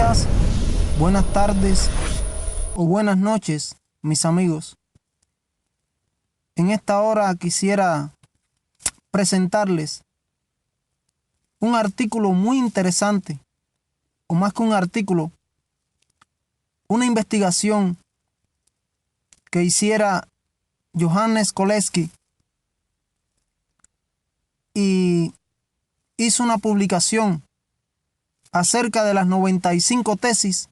días, buenas tardes o buenas noches, mis amigos. En esta hora quisiera presentarles un artículo muy interesante, o más que un artículo, una investigación que hiciera Johannes Koleski, y hizo una publicación acerca de las 95 tesis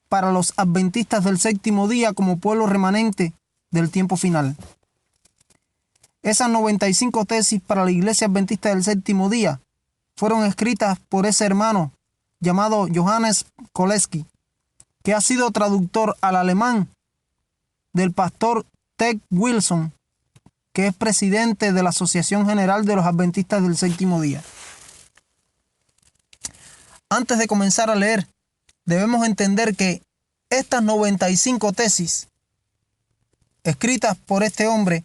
para los adventistas del séptimo día como pueblo remanente del tiempo final. Esas 95 tesis para la iglesia adventista del séptimo día fueron escritas por ese hermano llamado Johannes Koleski, que ha sido traductor al alemán del pastor Ted Wilson, que es presidente de la Asociación General de los Adventistas del Séptimo Día. Antes de comenzar a leer, debemos entender que estas 95 tesis escritas por este hombre,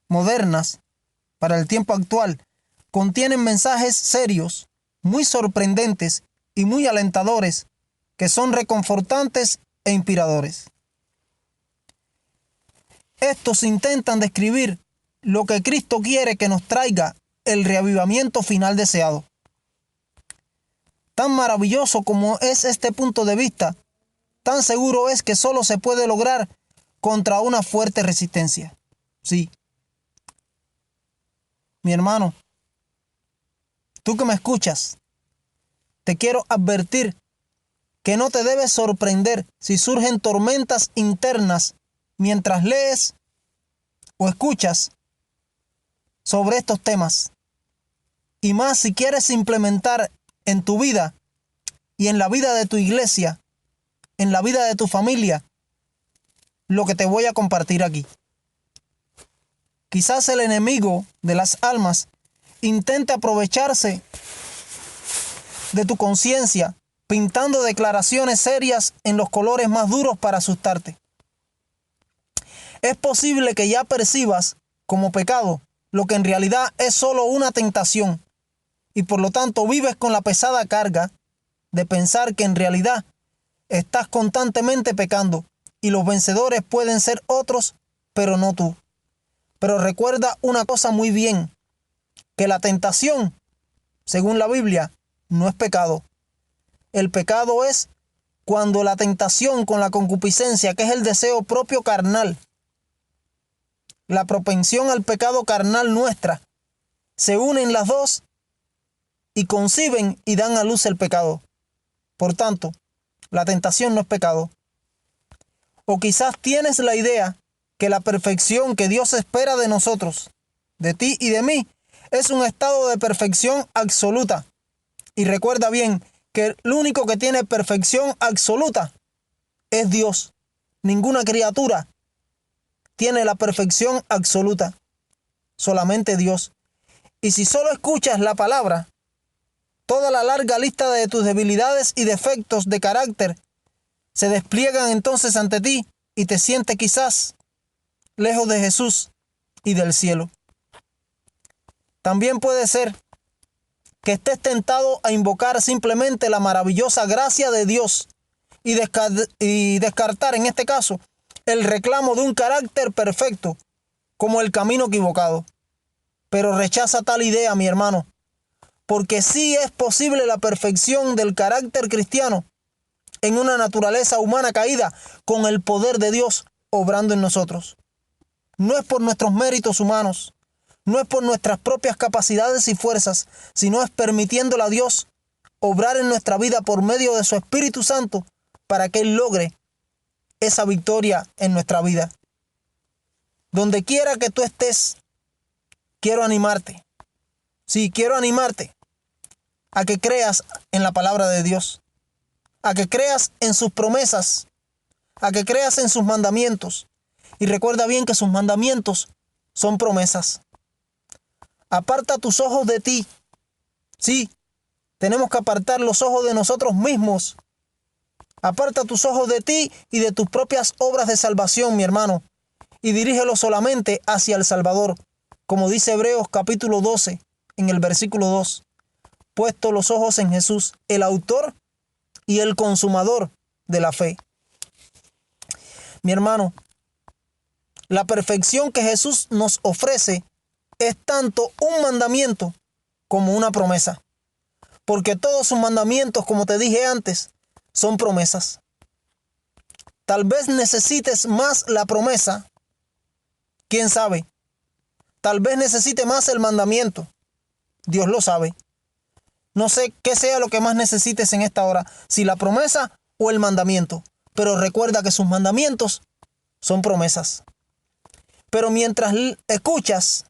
modernas para el tiempo actual, contienen mensajes serios, muy sorprendentes y muy alentadores, que son reconfortantes e inspiradores. Estos intentan describir lo que Cristo quiere que nos traiga el reavivamiento final deseado. Tan maravilloso como es este punto de vista, tan seguro es que solo se puede lograr contra una fuerte resistencia. Sí. Mi hermano, tú que me escuchas, te quiero advertir que no te debes sorprender si surgen tormentas internas mientras lees o escuchas sobre estos temas. Y más si quieres implementar en tu vida y en la vida de tu iglesia, en la vida de tu familia, lo que te voy a compartir aquí. Quizás el enemigo de las almas intente aprovecharse de tu conciencia, pintando declaraciones serias en los colores más duros para asustarte. Es posible que ya percibas como pecado lo que en realidad es solo una tentación, y por lo tanto vives con la pesada carga de pensar que en realidad estás constantemente pecando y los vencedores pueden ser otros, pero no tú. Pero recuerda una cosa muy bien, que la tentación, según la Biblia, no es pecado. El pecado es cuando la tentación con la concupiscencia, que es el deseo propio carnal, la propensión al pecado carnal nuestra, se unen las dos y conciben y dan a luz el pecado. Por tanto, la tentación no es pecado. O quizás tienes la idea que la perfección que Dios espera de nosotros, de ti y de mí, es un estado de perfección absoluta. Y recuerda bien que el único que tiene perfección absoluta es Dios. Ninguna criatura tiene la perfección absoluta. Solamente Dios. Y si solo escuchas la palabra, toda la larga lista de tus debilidades y defectos de carácter se despliegan entonces ante ti y te sientes quizás lejos de Jesús y del cielo. También puede ser que estés tentado a invocar simplemente la maravillosa gracia de Dios y descartar en este caso el reclamo de un carácter perfecto como el camino equivocado. Pero rechaza tal idea, mi hermano, porque sí es posible la perfección del carácter cristiano en una naturaleza humana caída con el poder de Dios obrando en nosotros. No es por nuestros méritos humanos, no es por nuestras propias capacidades y fuerzas, sino es permitiéndole a Dios obrar en nuestra vida por medio de su Espíritu Santo para que Él logre esa victoria en nuestra vida. Donde quiera que tú estés, quiero animarte. Sí, quiero animarte a que creas en la palabra de Dios, a que creas en sus promesas, a que creas en sus mandamientos. Y recuerda bien que sus mandamientos son promesas. Aparta tus ojos de ti. Sí, tenemos que apartar los ojos de nosotros mismos. Aparta tus ojos de ti y de tus propias obras de salvación, mi hermano, y dirígelos solamente hacia el Salvador, como dice Hebreos capítulo 12, en el versículo 2. Puesto los ojos en Jesús, el autor y el consumador de la fe. Mi hermano, la perfección que Jesús nos ofrece es tanto un mandamiento como una promesa. Porque todos sus mandamientos, como te dije antes, son promesas. Tal vez necesites más la promesa. ¿Quién sabe? Tal vez necesite más el mandamiento. Dios lo sabe. No sé qué sea lo que más necesites en esta hora, si la promesa o el mandamiento. Pero recuerda que sus mandamientos son promesas. Pero mientras escuchas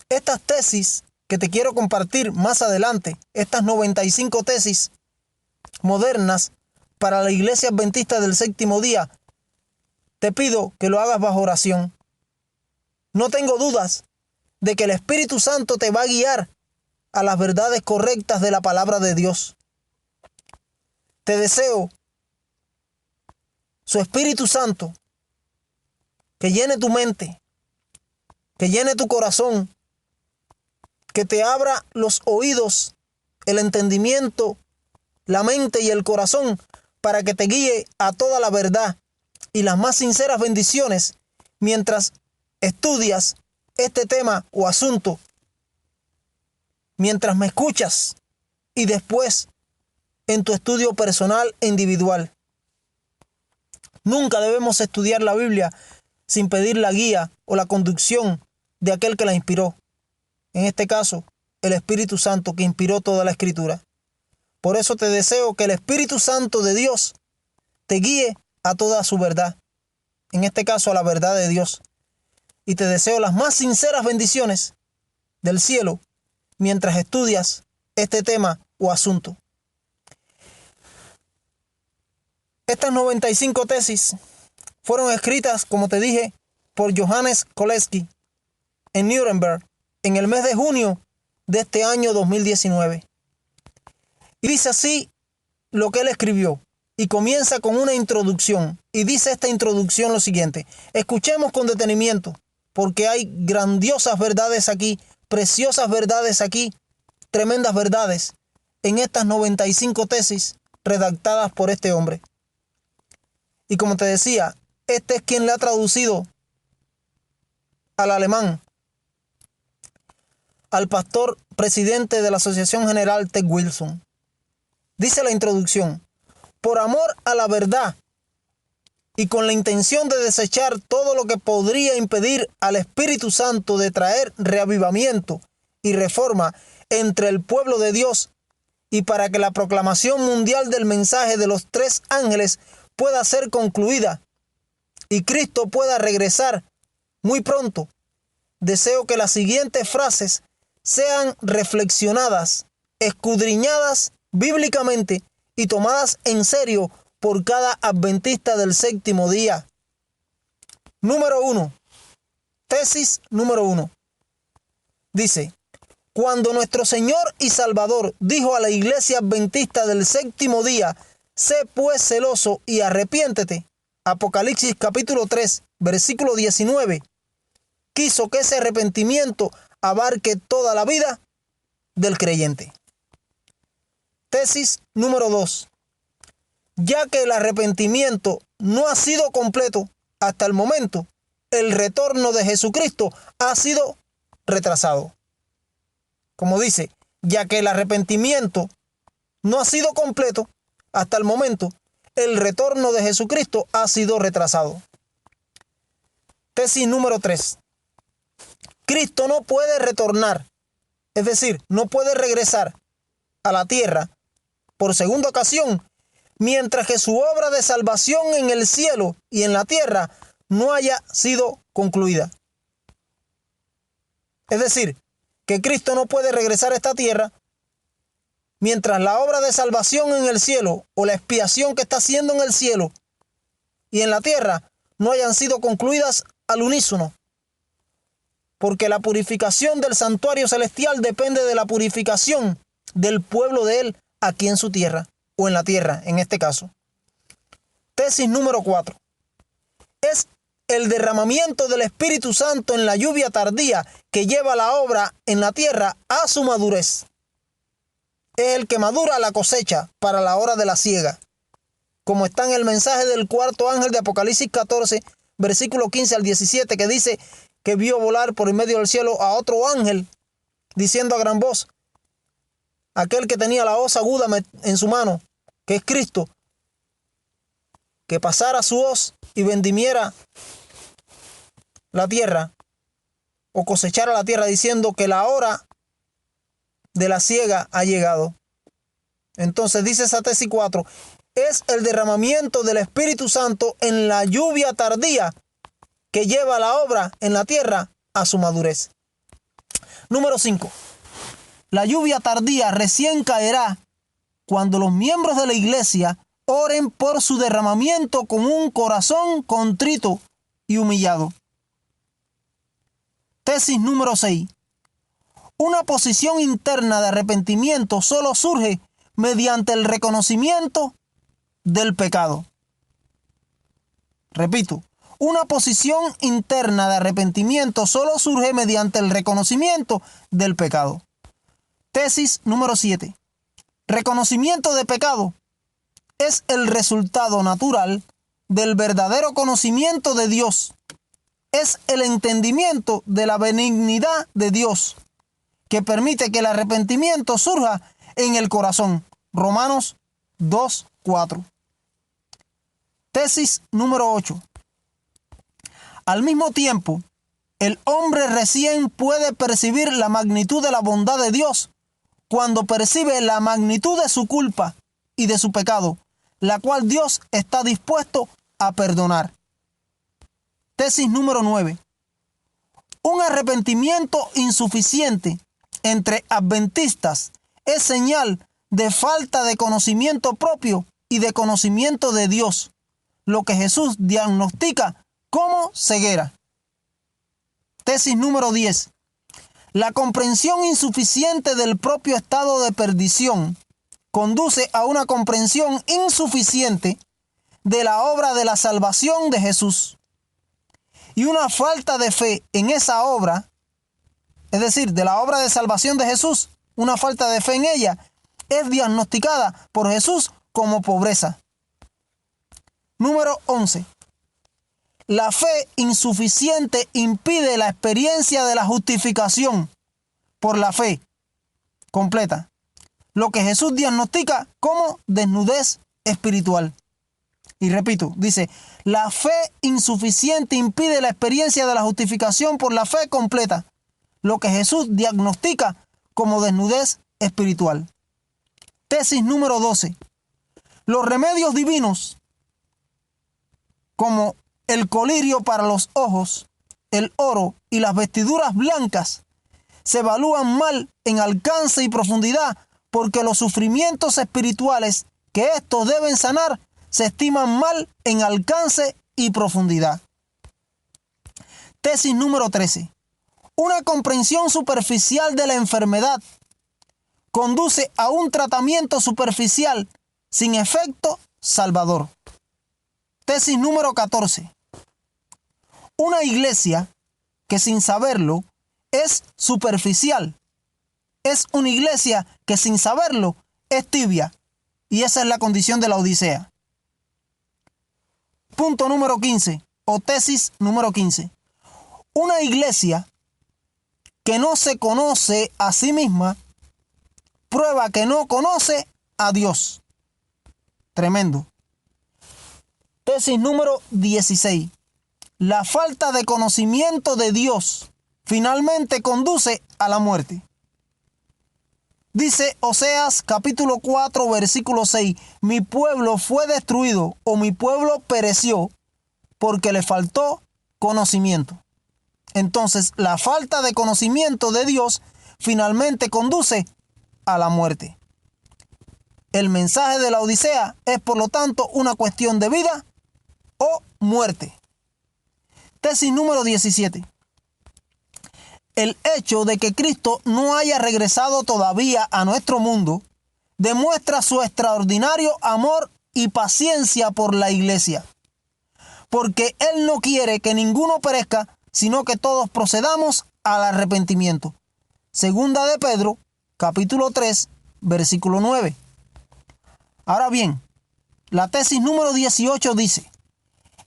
estas tesis que te quiero compartir más adelante, estas 95 tesis modernas para la Iglesia Adventista del Séptimo Día, te pido que lo hagas bajo oración. No tengo dudas de que el Espíritu Santo te va a guiar a las verdades correctas de la palabra de Dios. Te deseo su Espíritu Santo que llene tu mente, que llene tu corazón, que te abra los oídos, el entendimiento, la mente y el corazón para que te guíe a toda la verdad y las más sinceras bendiciones mientras estudias este tema o asunto, mientras me escuchas y después en tu estudio personal e individual. Nunca debemos estudiar la Biblia sin pedir la guía o la conducción de aquel que la inspiró. En este caso, el Espíritu Santo que inspiró toda la Escritura. Por eso te deseo que el Espíritu Santo de Dios te guíe a toda su verdad. En este caso, a la verdad de Dios. Y te deseo las más sinceras bendiciones del cielo mientras estudias este tema o asunto. Estas 95 tesis fueron escritas, como te dije, por Johannes Koleski en Nuremberg en el mes de junio de este año 2019. Y dice así lo que él escribió. Y comienza con una introducción. Y dice esta introducción lo siguiente. Escuchemos con detenimiento, porque hay grandiosas verdades aquí, preciosas verdades aquí, tremendas verdades en estas 95 tesis redactadas por este hombre. Y como te decía, este es quien le ha traducido al alemán al pastor presidente de la Asociación General Ted Wilson. Dice la introducción: por amor a la verdad y con la intención de desechar todo lo que podría impedir al Espíritu Santo de traer reavivamiento y reforma entre el pueblo de Dios, y para que la proclamación mundial del mensaje de los tres ángeles pueda ser concluida y Cristo pueda regresar muy pronto, deseo que las siguientes frases sean reflexionadas, escudriñadas bíblicamente y tomadas en serio por cada adventista del séptimo día. Número 1. Tesis número 1. Dice: cuando nuestro Señor y Salvador dijo a la iglesia adventista del séptimo día, sé pues celoso y arrepiéntete, Apocalipsis capítulo 3, versículo 19, quiso que ese arrepentimiento abarque toda la vida del creyente. Tesis número 2. Ya que el arrepentimiento no ha sido completo hasta el momento, el retorno de Jesucristo ha sido retrasado. Como dice, ya que el arrepentimiento no ha sido completo hasta el momento, el retorno de Jesucristo ha sido retrasado. Tesis número 3. Cristo no puede retornar, es decir, no puede regresar a la tierra por segunda ocasión mientras que su obra de salvación en el cielo y en la tierra no haya sido concluida. Es decir, que Cristo no puede regresar a esta tierra mientras la obra de salvación en el cielo o la expiación que está haciendo en el cielo y en la tierra no hayan sido concluidas al unísono. Porque la purificación del santuario celestial depende de la purificación del pueblo de él aquí en su tierra, o en la tierra en este caso. Tesis número 4. Es el derramamiento del Espíritu Santo en la lluvia tardía que lleva la obra en la tierra a su madurez. es el que madura la cosecha para la hora de la siega, como está en el mensaje del cuarto ángel de Apocalipsis 14, versículo 15 al 17, que dice que vio volar por en medio del cielo a otro ángel, diciendo a gran voz, aquel que tenía la hoz aguda en su mano, que es Cristo, que pasara su hoz y vendimiera la tierra, o cosechara la tierra, diciendo que la hora de la siega ha llegado. Entonces dice esa tesis 4, es el derramamiento del Espíritu Santo en la lluvia tardía que lleva la obra en la tierra a su madurez. Número 5. La lluvia tardía recién caerá cuando los miembros de la iglesia oren por su derramamiento con un corazón contrito y humillado. Tesis número 6. Una posición interna de arrepentimiento solo surge mediante el reconocimiento del pecado. Repito, una posición interna de arrepentimiento solo surge mediante el reconocimiento del pecado. Tesis número 7. Reconocimiento de pecado es el resultado natural del verdadero conocimiento de Dios. Es el entendimiento de la benignidad de Dios que permite que el arrepentimiento surja en el corazón. Romanos 2:4. Tesis número 8. Al mismo tiempo, el hombre recién puede percibir la magnitud de la bondad de Dios cuando percibe la magnitud de su culpa y de su pecado, la cual Dios está dispuesto a perdonar. Tesis número 9. Un arrepentimiento insuficiente entre adventistas es señal de falta de conocimiento propio y de conocimiento de Dios, lo que Jesús diagnostica como ceguera. Tesis número 10. La comprensión insuficiente del propio estado de perdición conduce a una comprensión insuficiente de la obra de la salvación de Jesús. Y una falta de fe en esa obra, es decir, de la obra de salvación de Jesús, una falta de fe en ella, es diagnosticada por Jesús como pobreza. Número 11. La fe insuficiente impide la experiencia de la justificación por la fe completa, lo que Jesús diagnostica como desnudez espiritual. Y repito, dice, la fe insuficiente impide la experiencia de la justificación por la fe completa, lo que Jesús diagnostica como desnudez espiritual. Tesis número 12. Los remedios divinos, como el colirio para los ojos, el oro y las vestiduras blancas, se evalúan mal en alcance y profundidad porque los sufrimientos espirituales que estos deben sanar se estiman mal en alcance y profundidad. Tesis número 13. Una comprensión superficial de la enfermedad conduce a un tratamiento superficial sin efecto salvador. Tesis número 14. Una iglesia que sin saberlo es superficial. Es una iglesia que sin saberlo es tibia. Y esa es la condición de la Odisea. Punto número 15 o tesis número 15. Una iglesia que no se conoce a sí misma prueba que no conoce a Dios. Tremendo. Tesis número 16. La falta de conocimiento de Dios finalmente conduce a la muerte. Dice Oseas capítulo 4 versículo 6, mi pueblo fue destruido o mi pueblo pereció porque le faltó conocimiento. Entonces, la falta de conocimiento de Dios finalmente conduce a la muerte. El mensaje de la Odisea es, por lo tanto, una cuestión de vida o muerte. Tesis número 17. El hecho de que Cristo no haya regresado todavía a nuestro mundo demuestra su extraordinario amor y paciencia por la iglesia, porque Él no quiere que ninguno perezca, sino que todos procedamos al arrepentimiento. Segunda de Pedro, capítulo 3, versículo 9. Ahora bien, la tesis número 18 dice: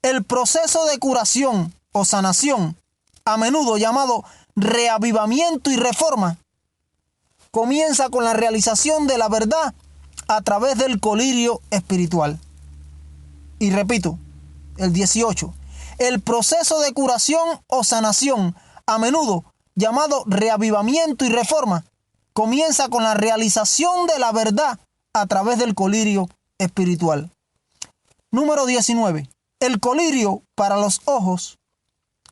el proceso de curación o sanación, a menudo llamado reavivamiento y reforma, comienza con la realización de la verdad a través del colirio espiritual. Y repito, el 18. El proceso de curación o sanación, a menudo llamado reavivamiento y reforma, comienza con la realización de la verdad a través del colirio espiritual. Número 19. El colirio para los ojos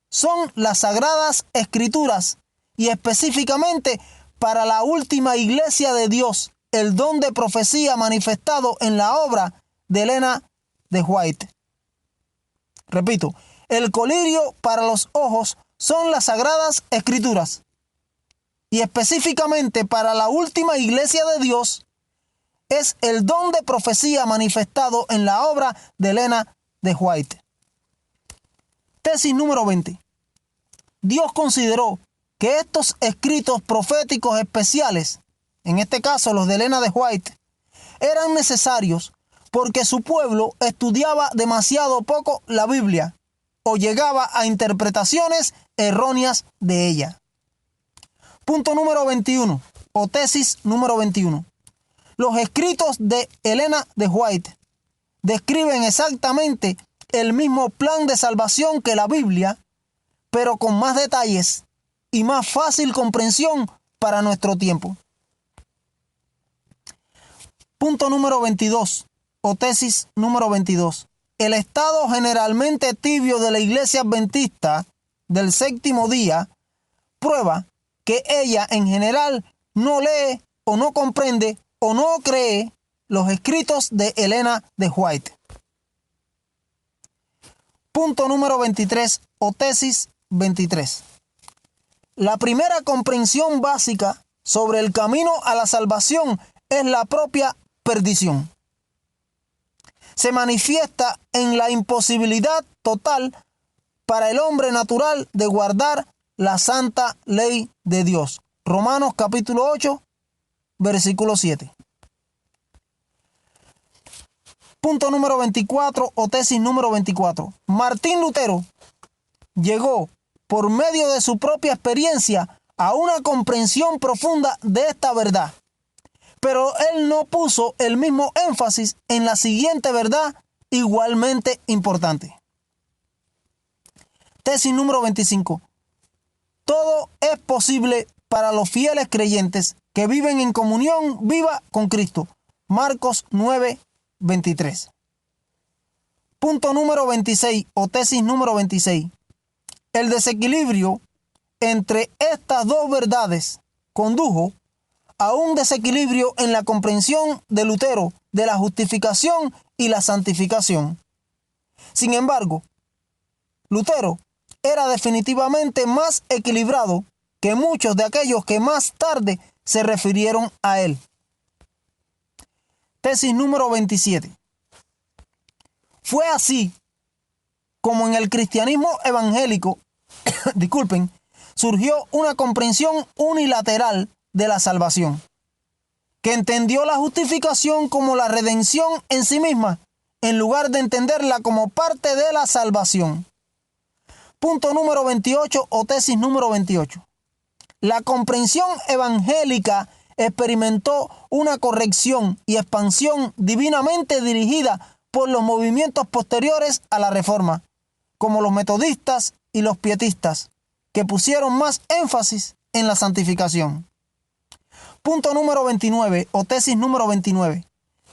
son las sagradas escrituras y específicamente para la última iglesia de Dios, el don de profecía manifestado en la obra de Elena de White. Repito, el colirio para los ojos son las sagradas escrituras y específicamente para la última iglesia de Dios es el don de profecía manifestado en la obra de Elena de White. Tesis número 20. Dios consideró que estos escritos proféticos especiales, en este caso los de Elena de White, eran necesarios porque su pueblo estudiaba demasiado poco la Biblia o llegaba a interpretaciones erróneas de ella. Punto número 21, o tesis número 21. Los escritos de Elena de White describen exactamente el mismo plan de salvación que la Biblia, pero con más detalles y más fácil comprensión para nuestro tiempo. Punto número 22, o tesis número 22. El estado generalmente tibio de la Iglesia Adventista del séptimo día prueba que ella en general no lee o no comprende o no cree los escritos de Elena de White. Punto número 23, o tesis 23. La primera comprensión básica sobre el camino a la salvación es la propia perdición. Se manifiesta en la imposibilidad total para el hombre natural de guardar la santa ley de Dios. Romanos capítulo 8, versículo 7. Punto número 24, o tesis número 24. Martín Lutero llegó, por medio de su propia experiencia, a una comprensión profunda de esta verdad. Pero él no puso el mismo énfasis en la siguiente verdad igualmente importante. Tesis número 25. Todo es posible para los fieles creyentes que viven en comunión viva con Cristo. Marcos 9, 23. Punto número 26, o tesis número 26. El desequilibrio entre estas dos verdades condujo a un desequilibrio en la comprensión de Lutero de la justificación y la santificación. Sin embargo, Lutero era definitivamente más equilibrado que muchos de aquellos que más tarde se refirieron a él. Tesis número 27. Fue así como en el cristianismo evangélico, surgió una comprensión unilateral de la salvación, que entendió la justificación como la redención en sí misma, en lugar de entenderla como parte de la salvación. Punto número 28, o tesis número 28. La comprensión evangélica experimentó una corrección y expansión divinamente dirigida por los movimientos posteriores a la Reforma, como los metodistas y los pietistas, que pusieron más énfasis en la santificación. Punto número 29, o tesis número 29.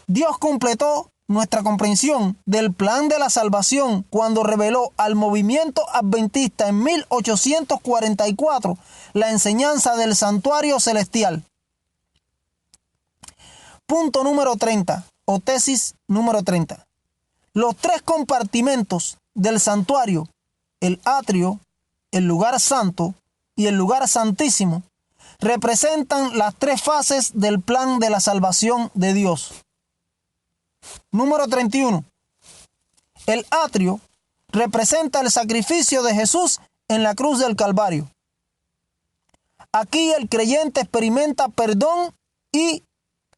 Dios completó nuestra comprensión del plan de la salvación cuando reveló al movimiento adventista en 1844 la enseñanza del santuario celestial. Punto número 30, o tesis número 30. Los tres compartimentos del santuario, el atrio, el lugar santo y el lugar santísimo, representan las tres fases del plan de la salvación de Dios. Número 31. El atrio representa el sacrificio de Jesús en la cruz del Calvario. Aquí el creyente experimenta perdón y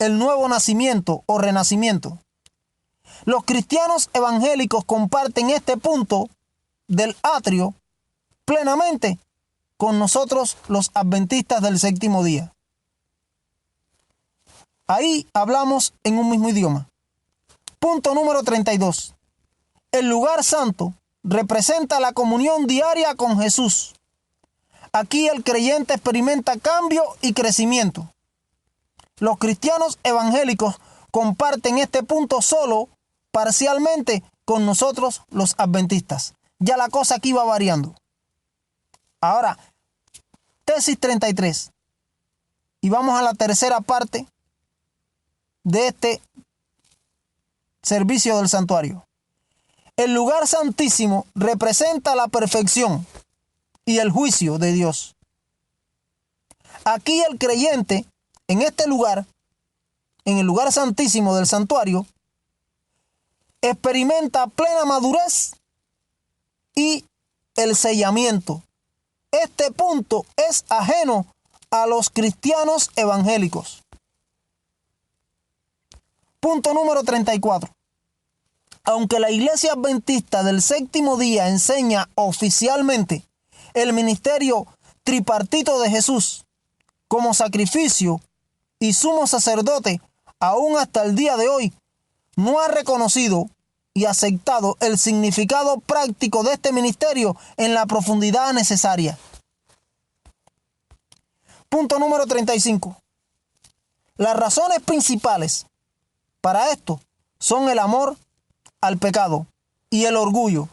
el nuevo nacimiento o renacimiento. Los cristianos evangélicos comparten este punto del atrio plenamente con nosotros los adventistas del séptimo día. Ahí hablamos en un mismo idioma. Punto número 32. El lugar santo representa la comunión diaria con Jesús. Aquí el creyente experimenta cambio y crecimiento. Los cristianos evangélicos comparten este punto solo parcialmente con nosotros los adventistas. Ya la cosa aquí va variando. Ahora, tesis 33. Y vamos a la tercera parte de este servicio del santuario. El lugar santísimo representa la perfección y el juicio de Dios. Aquí el creyente, en este lugar, en el lugar santísimo del santuario, experimenta plena madurez y el sellamiento. Este punto es ajeno a los cristianos evangélicos. Punto número 34. Aunque la Iglesia Adventista del séptimo día enseña oficialmente el ministerio tripartito de Jesús como sacrificio y sumo sacerdote, aún hasta el día de hoy, no ha reconocido y aceptado el significado práctico de este ministerio en la profundidad necesaria. Punto número 35. Las razones principales para esto son el amor al pecado y el orgullo.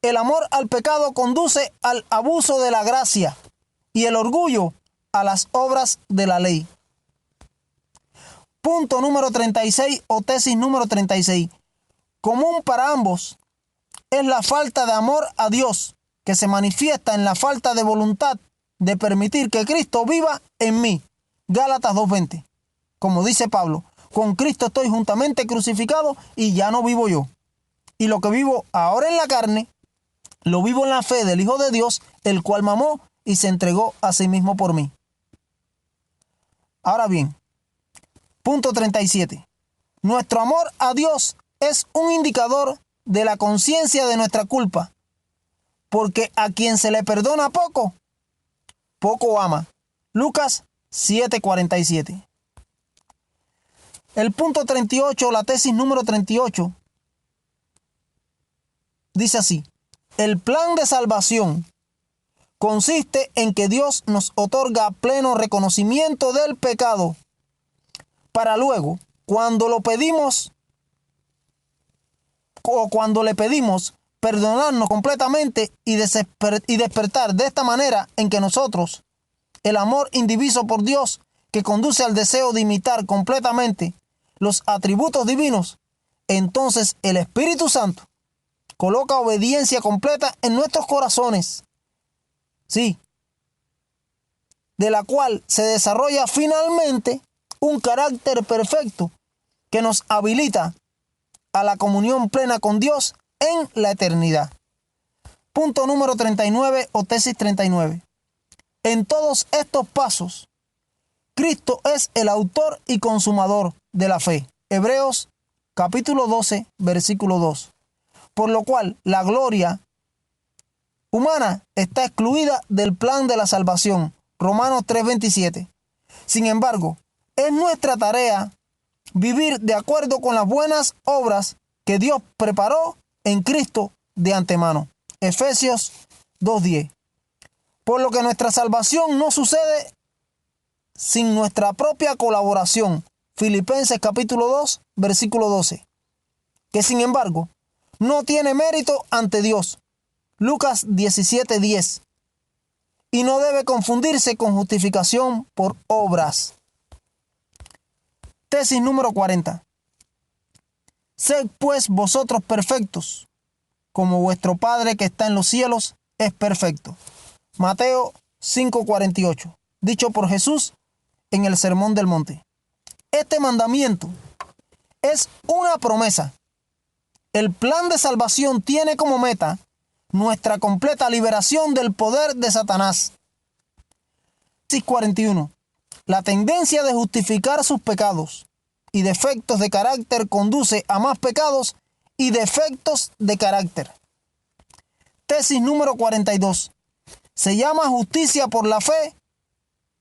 El amor al pecado conduce al abuso de la gracia y el orgullo a las obras de la ley. Punto número 36 o tesis número 36. Común para ambos es la falta de amor a Dios, que se manifiesta en la falta de voluntad de permitir que Cristo viva en mí. Gálatas 2:20. Como dice Pablo, con Cristo estoy juntamente crucificado y ya no vivo yo. Y lo que vivo ahora en la carne, lo vivo en la fe del Hijo de Dios, el cual me amó y se entregó a sí mismo por mí. Ahora bien, punto 37. Nuestro amor a Dios es un indicador de la conciencia de nuestra culpa, porque a quien se le perdona poco, poco ama. Lucas 7:47. El punto 38, la tesis número 38, dice así: el plan de salvación consiste en que Dios nos otorga pleno reconocimiento del pecado, para luego, cuando lo pedimos o cuando le pedimos, perdonarnos completamente y despertar de esta manera en que nosotros, el amor indiviso por Dios, que conduce al deseo de imitar completamente los atributos divinos, entonces el Espíritu Santo coloca obediencia completa en nuestros corazones. Sí, de la cual se desarrolla finalmente un carácter perfecto que nos habilita a la comunión plena con Dios en la eternidad. Punto número 39 o tesis 39. En todos estos pasos, Cristo es el autor y consumador de la fe. Hebreos capítulo 12, versículo 2. Por lo cual la gloria humana está excluida del plan de la salvación. Romanos 3:27. Sin embargo, es nuestra tarea vivir de acuerdo con las buenas obras que Dios preparó en Cristo de antemano. Efesios 2:10. Por lo que nuestra salvación no sucede sin nuestra propia colaboración. Filipenses capítulo 2, versículo 12. Que sin embargo, no tiene mérito ante Dios. Lucas 17:10. Y no debe confundirse con justificación por obras. Tesis número 40. Sed pues vosotros perfectos, como vuestro Padre que está en los cielos es perfecto. Mateo 5:48. Dicho por Jesús en el Sermón del Monte. Este mandamiento es una promesa. El plan de salvación tiene como meta nuestra completa liberación del poder de Satanás. Tesis 41. La tendencia de justificar sus pecados y defectos de carácter conduce a más pecados y defectos de carácter. Tesis número 42. Se llama justicia por la fe,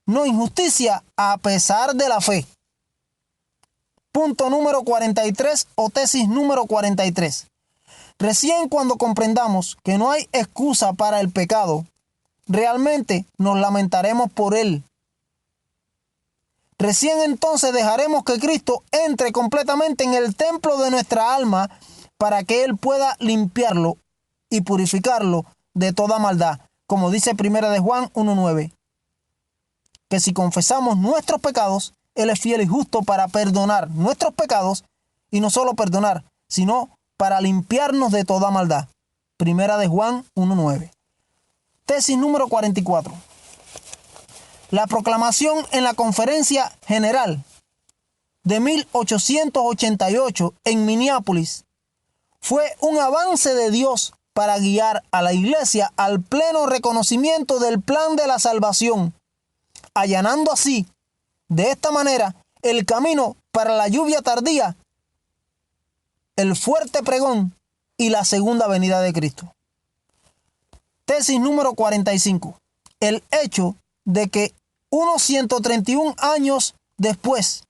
no injusticia a pesar de la fe. Punto número 43 o tesis número 43. Recién cuando comprendamos que no hay excusa para el pecado, realmente nos lamentaremos por él. Recién entonces dejaremos que Cristo entre completamente en el templo de nuestra alma para que Él pueda limpiarlo y purificarlo de toda maldad. Como dice 1 de Juan 1:9. Que si confesamos nuestros pecados, Él es fiel y justo para perdonar nuestros pecados y no solo perdonar, sino para limpiarnos de toda maldad. 1 de Juan 1:9. Tesis número 44. La proclamación en la Conferencia General de 1888 en Minneapolis fue un avance de Dios para guiar a la Iglesia al pleno reconocimiento del plan de la salvación, allanando así, de esta manera, el camino para la lluvia tardía, el fuerte pregón y la segunda venida de Cristo. Tesis número 45. El hecho de que unos 131 años después,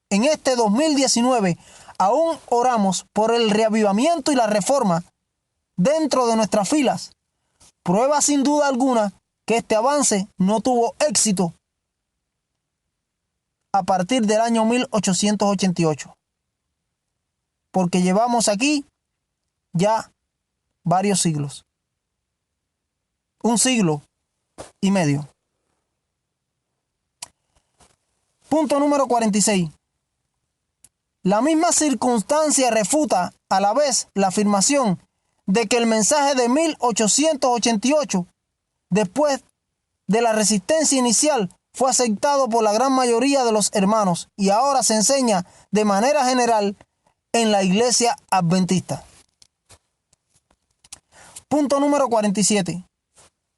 en este 2019, aún oramos por el reavivamiento y la reforma dentro de nuestras filas, prueba sin duda alguna que este avance no tuvo éxito a partir del año 1888, porque llevamos aquí ya varios siglos, un siglo y medio. Punto número 46. La misma circunstancia refuta a la vez la afirmación de que el mensaje de 1888, después de la resistencia inicial, fue aceptado por la gran mayoría de los hermanos y ahora se enseña de manera general en la iglesia adventista. Punto número 47.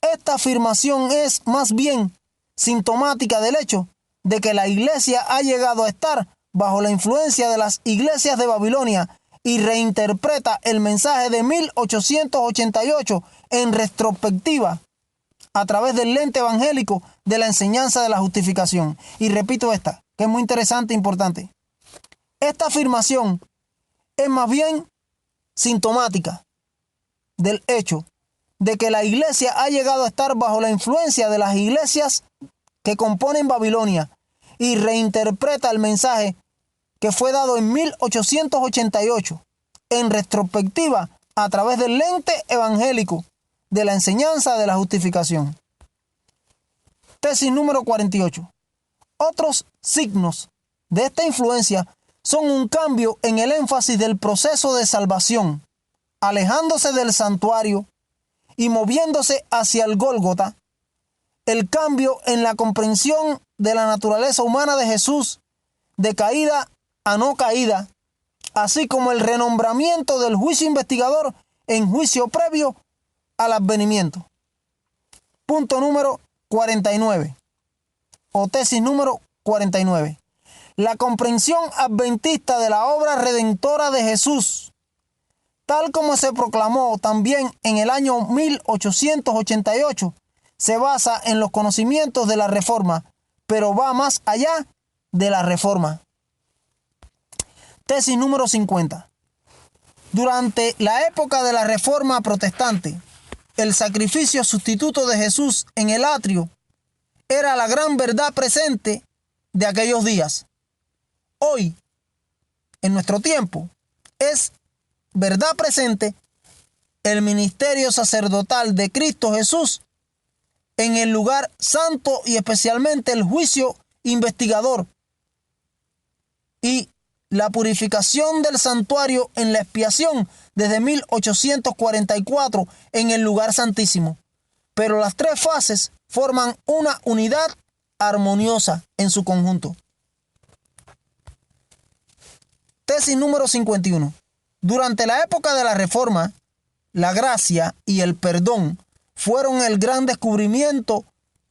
Esta afirmación es más bien sintomática del hecho de que la iglesia ha llegado a estar bajo la influencia de las iglesias de Babilonia y reinterpreta el mensaje de 1888 en retrospectiva a través del lente evangélico de la enseñanza de la justificación. Y repito esta, que es muy interesante e importante. Esta afirmación es más bien sintomática del hecho de que la iglesia ha llegado a estar bajo la influencia de las iglesias que componen Babilonia y reinterpreta el mensaje que fue dado en 1888 en retrospectiva a través del lente evangélico de la enseñanza de la justificación. Tesis número 48. Otros signos de esta influencia son un cambio en el énfasis del proceso de salvación, alejándose del santuario y moviéndose hacia el Gólgota, el cambio en la comprensión de la naturaleza humana de Jesús, de caída a no caída, así como el renombramiento del juicio investigador en juicio previo al advenimiento. Punto número 49, o tesis número 49. La comprensión adventista de la obra redentora de Jesús, tal como se proclamó también en el año 1888, se basa en los conocimientos de la Reforma, pero va más allá de la Reforma. Tesis número 50. Durante la época de la Reforma protestante, el sacrificio sustituto de Jesús en el atrio era la gran verdad presente de aquellos días. Hoy, en nuestro tiempo, es verdad presente el ministerio sacerdotal de Cristo Jesús en el lugar santo y especialmente el juicio investigador y la purificación del santuario en la expiación desde 1844 en el lugar santísimo. Pero las tres fases forman una unidad armoniosa en su conjunto. Tesis número 51. Durante la época de la Reforma, la gracia y el perdón fueron el gran descubrimiento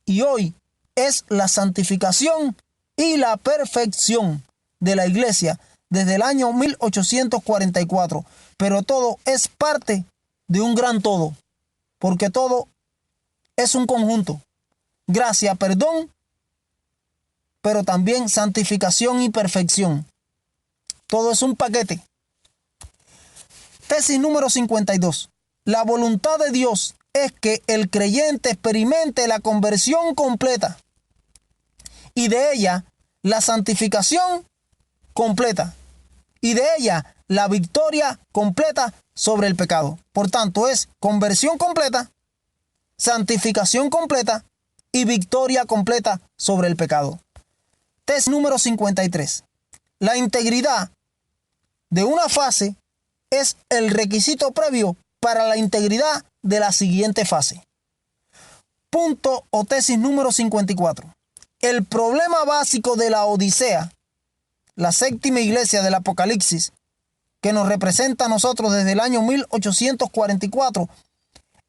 y hoy es la santificación y la perfección de la iglesia desde el año 1844. Pero todo es parte de un gran todo, porque todo es un conjunto. Gracia, perdón, pero también santificación y perfección. Todo es un paquete. Tesis número 52. La voluntad de Dios es que el creyente experimente la conversión completa y de ella la santificación completa y de ella la victoria completa sobre el pecado. Por tanto, es conversión completa, santificación completa y victoria completa sobre el pecado. Tesis número 53. La integridad de una fase es el requisito previo para la integridad de la siguiente fase. Punto o tesis número 54. El problema básico de la Odisea, la séptima iglesia del Apocalipsis, que nos representa a nosotros desde el año 1844,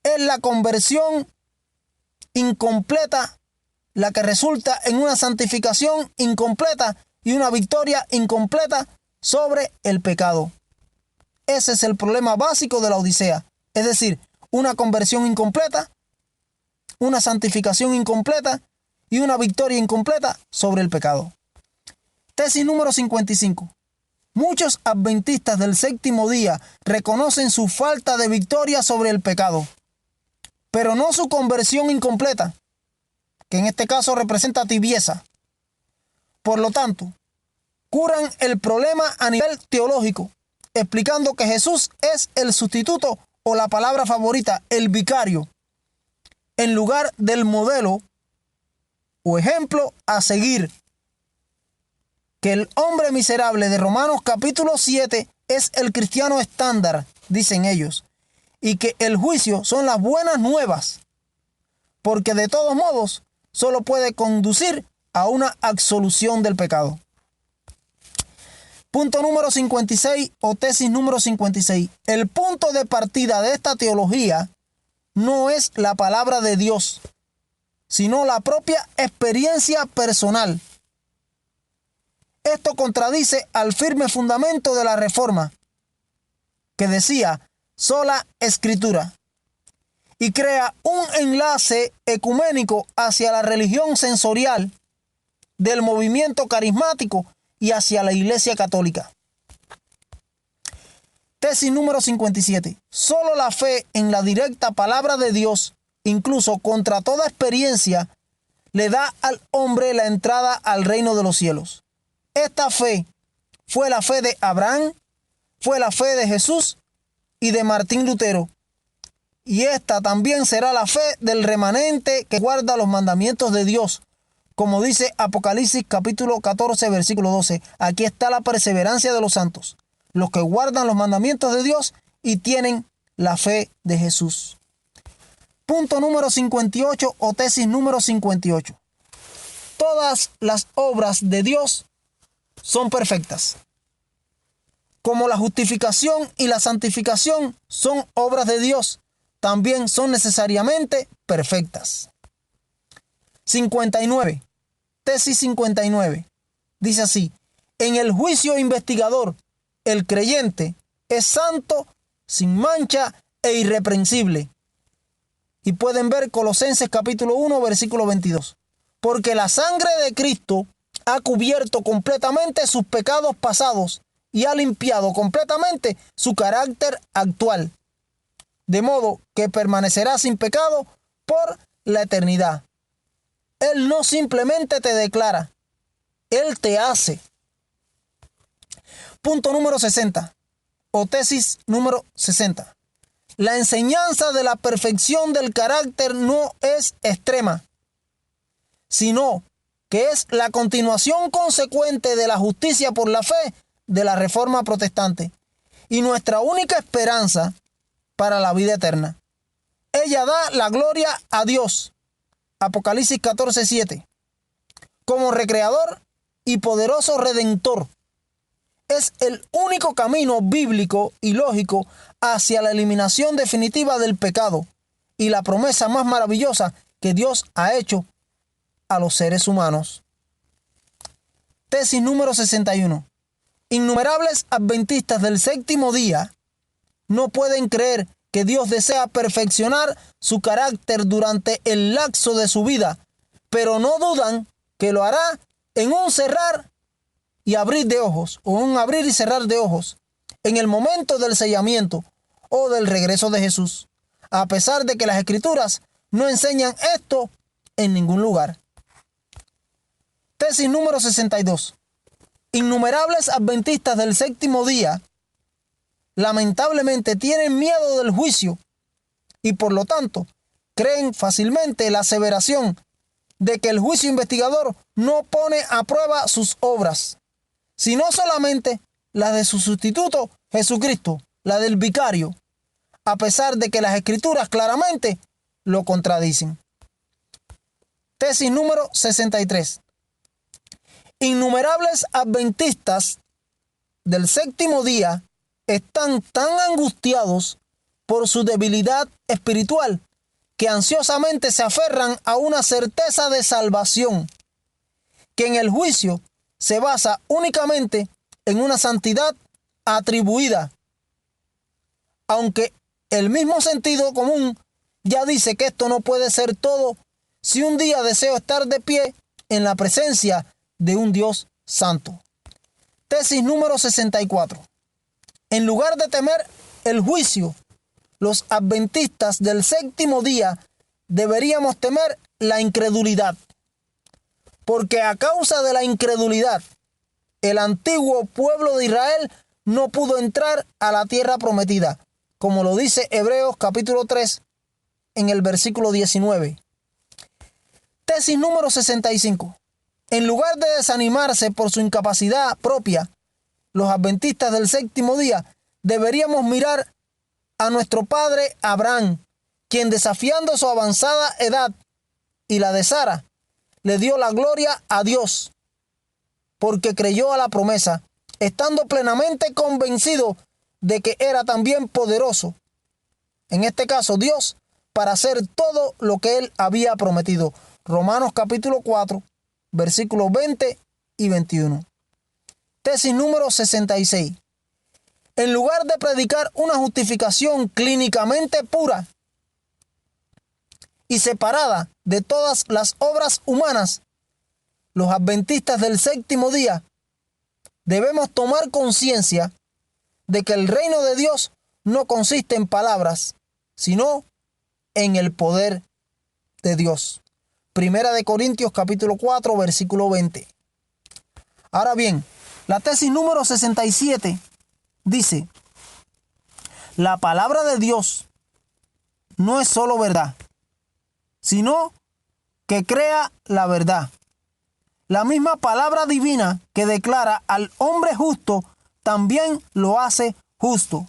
es la conversión incompleta, la que resulta en una santificación incompleta y una victoria incompleta sobre el pecado. Ese es el problema básico de la Odisea, es decir, una conversión incompleta, una santificación incompleta y una victoria incompleta sobre el pecado. Tesis número 55. Muchos adventistas del séptimo día reconocen su falta de victoria sobre el pecado, pero no su conversión incompleta, que en este caso representa tibieza. Por lo tanto, curan el problema a nivel teológico, explicando que Jesús es el sustituto o la palabra favorita, el vicario, en lugar del modelo o ejemplo a seguir. Que el hombre miserable de Romanos capítulo 7 es el cristiano estándar, dicen ellos, y que el juicio son las buenas nuevas, porque de todos modos solo puede conducir a una absolución del pecado. Punto número 56 o tesis número 56. El punto de partida de esta teología no es la palabra de Dios, sino la propia experiencia personal. Esto contradice al firme fundamento de la Reforma, que decía sola Escritura, y crea un enlace ecuménico hacia la religión sensorial del movimiento carismático y hacia la Iglesia Católica. Tesis número 57. Solo la fe en la directa palabra de Dios, incluso contra toda experiencia, le da al hombre la entrada al reino de los cielos. Esta fe fue la fe de Abraham, fue la fe de Jesús y de Martín Lutero. Y esta también será la fe del remanente que guarda los mandamientos de Dios. Como dice Apocalipsis capítulo 14, versículo 12. Aquí está la perseverancia de los santos, los que guardan los mandamientos de Dios y tienen la fe de Jesús. Punto número 58 o tesis número 58. Todas las obras de Dios son perfectas. Como la justificación y la santificación son obras de Dios, también son necesariamente perfectas. 59. Tesis 59. Dice así: en el juicio investigador, el creyente es santo, sin mancha e irreprensible. Y pueden ver Colosenses capítulo 1, versículo 22. Porque la sangre de Cristo ha cubierto completamente sus pecados pasados y ha limpiado completamente su carácter actual, de modo que permanecerá sin pecado por la eternidad. Él no simplemente te declara, Él te hace. Punto número 60 o tesis número 60. La enseñanza de la perfección del carácter no es extrema, sino que es la continuación consecuente de la justicia por la fe de la Reforma protestante y nuestra única esperanza para la vida eterna. Ella da la gloria a Dios, Apocalipsis 14, 7, como recreador y poderoso redentor. Es el único camino bíblico y lógico hacia la eliminación definitiva del pecado y la promesa más maravillosa que Dios ha hecho a los seres humanos. Tesis número 61. Innumerables adventistas del séptimo día no pueden creer que Dios desea perfeccionar su carácter durante el lapso de su vida, pero no dudan que lo hará en un cerrar y abrir de ojos, o un abrir y cerrar de ojos, en el momento del sellamiento o del regreso de Jesús, a pesar de que las Escrituras no enseñan esto en ningún lugar. Tesis número 62. Innumerables adventistas del séptimo día lamentablemente tienen miedo del juicio y por lo tanto creen fácilmente la aseveración de que el juicio investigador no pone a prueba sus obras, sino solamente la de su sustituto Jesucristo, la del vicario, a pesar de que las Escrituras claramente lo contradicen. Tesis número 63. Innumerables adventistas del séptimo día están tan angustiados por su debilidad espiritual que ansiosamente se aferran a una certeza de salvación, que en el juicio se basa únicamente en una santidad atribuida, aunque el mismo sentido común ya dice que esto no puede ser todo si un día deseo estar de pie en la presencia de un Dios santo. Tesis número 64. En lugar de temer el juicio, los adventistas del séptimo día deberíamos temer la incredulidad, porque a causa de la incredulidad, el antiguo pueblo de Israel no pudo entrar a la tierra prometida, como lo dice Hebreos capítulo 3 en el versículo 19. Tesis número 65. En lugar de desanimarse por su incapacidad propia, los adventistas del séptimo día deberíamos mirar a nuestro padre Abraham, quien desafiando su avanzada edad y la de Sara, le dio la gloria a Dios, porque creyó a la promesa, estando plenamente convencido de que era también poderoso, en este caso Dios, para hacer todo lo que él había prometido. Romanos capítulo 4, versículos 20 y 21. Tesis número 66. En lugar de predicar una justificación clínicamente pura y separada de todas las obras humanas, los adventistas del séptimo día debemos tomar conciencia de que el reino de Dios no consiste en palabras, sino en el poder de Dios. Primera de Corintios capítulo 4, versículo 20. Ahora bien, la tesis número 67 dice: la palabra de Dios no es solo verdad, sino que crea la verdad. La misma palabra divina que declara al hombre justo también lo hace justo.